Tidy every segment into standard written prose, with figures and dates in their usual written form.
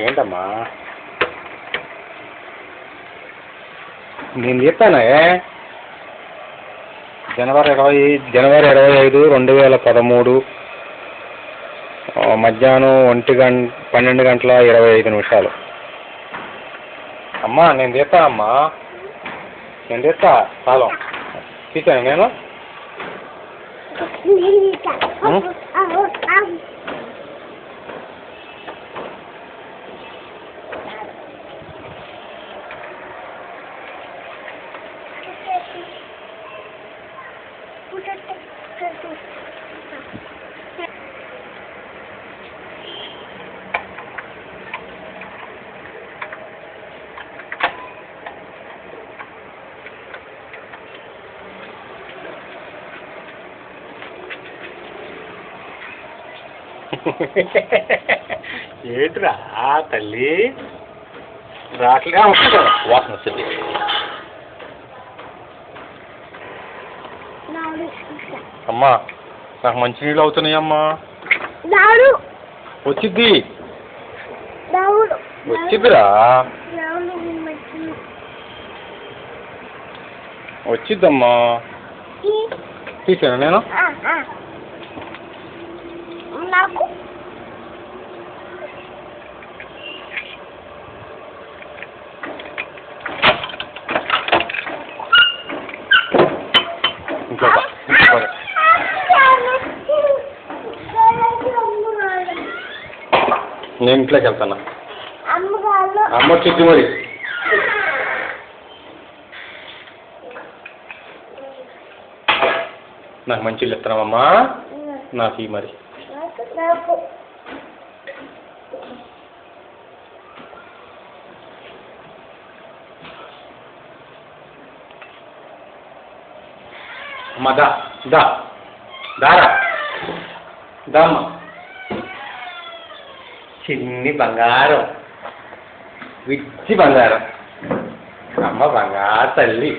ఏంటమ్మా నేను చెప్పానే జనవరి 25 2013 మధ్యాహ్నం 12:25 అమ్మా నేను తీస్తానమ్మా నేను తీస్తా కాలం తీసాను నేను ఏంట్రా తల్లి రాట్లే వాసన వస్తుంది అమ్మా నాకు మంచినీళ్ళు అవుతున్నాయమ్మా వచ్చిద్దిరా వచ్చిద్దమ్మా తీసాను నేను నాకు నేను ఇంట్లోకి వెళ్తాను అమ్మ వచ్చింది మరి నాకు మంచి ఇల్లు ఇస్తున్నావమ్మా నాకు ఈ మరి అమ్మా దారా దామ్మా చిన్ని బంగారం విచ్చి బంగారం అమ్మ బంగారు తల్లి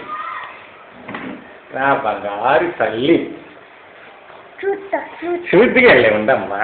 నా బంగారు తల్లి చూద్దిగా వెళ్ళే ఉండమ్మా